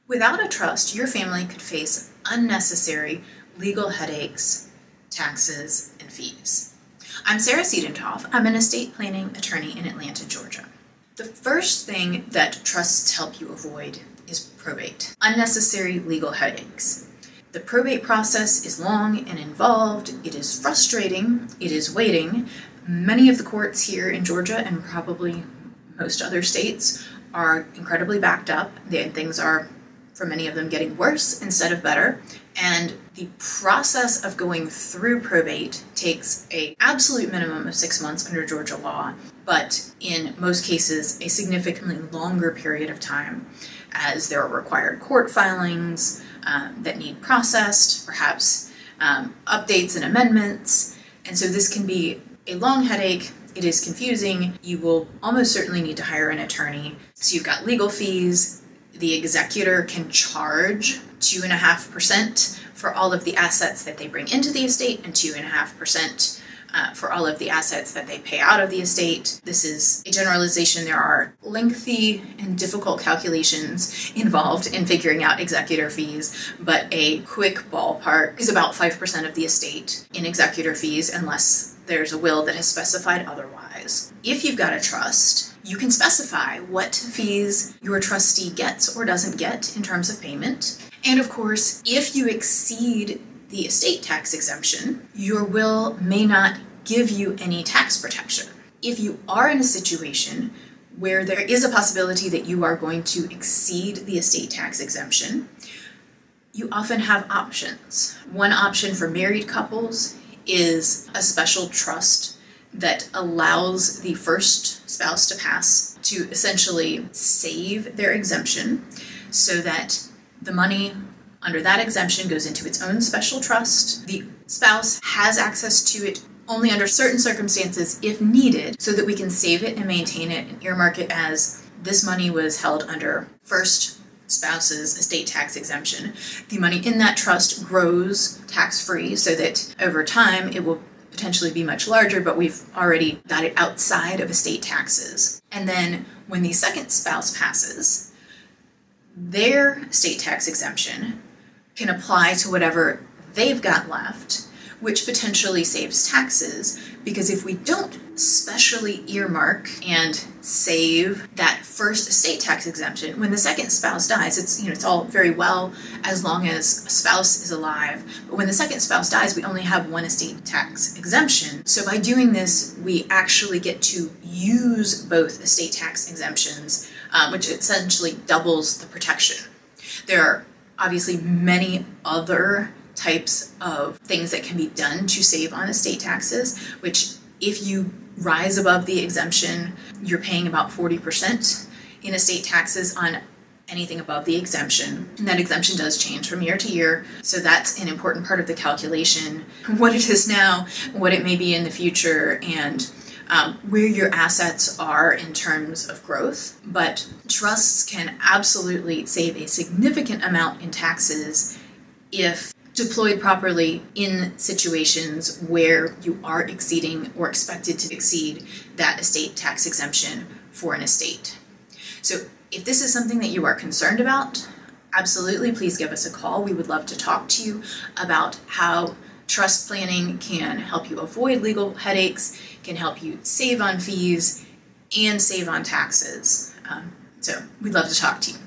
Without a trust, your family could face unnecessary legal headaches, taxes, and fees. I'm Sarah Siedentopf. I'm an estate planning attorney in Atlanta, Georgia. The first thing that trusts help you avoid is probate. Unnecessary legal headaches. The probate process is long and involved. It is frustrating. It is waiting. Many of the courts here in Georgia and probably most other states are incredibly backed up. Things are, for many of them, getting worse instead of better. And the process of going through probate takes an absolute minimum of 6 months under Georgia law, but in most cases, a significantly longer period of time, as there are required court filings that need processed, perhaps updates and amendments. And so this can be a long headache. It is confusing. You will almost certainly need to hire an attorney. So you've got legal fees. The executor can charge 2.5% for all of the assets that they bring into the estate and 2.5% for all of the assets that they pay out of the estate. This is a generalization. There are lengthy and difficult calculations involved in figuring out executor fees, but a quick ballpark is about 5% of the estate in executor fees unless there's a will that has specified otherwise. If you've got a trust, you can specify what fees your trustee gets or doesn't get in terms of payment. And of course, if you exceed the estate tax exemption, your will may not give you any tax protection. If you are in a situation where there is a possibility that you are going to exceed the estate tax exemption, you often have options. One option for married couples is a special trust that allows the first spouse to pass to essentially save their exemption so that the money under that exemption goes into its own special trust. The spouse has access to it only under certain circumstances if needed, so that we can save it and maintain it and earmark it as this money was held under first spouse's estate tax exemption. The money in that trust grows tax-free so that over time it will potentially be much larger, but we've already got it outside of estate taxes. And then when the second spouse passes, their estate tax exemption can apply to whatever they've got left, which potentially saves taxes, because if we don't specially earmark and save that first estate tax exemption, when the second spouse dies, it's all very well as long as a spouse is alive, but when the second spouse dies, we only have one estate tax exemption. So by doing this, we actually get to use both estate tax exemptions, which essentially doubles the protection. There are obviously many other types of things that can be done to save on estate taxes, which if you rise above the exemption, you're paying about 40% in estate taxes on anything above the exemption. And that exemption does change from year to year. So that's an important part of the calculation, what it is now, what it may be in the future, and where your assets are in terms of growth. But trusts can absolutely save a significant amount in taxes if deployed properly in situations where you are exceeding or expected to exceed that estate tax exemption for an estate. So if this is something that you are concerned about, absolutely, please give us a call. We would love to talk to you about how trust planning can help you avoid legal headaches, can help you save on fees, and save on taxes. So we'd love to talk to you.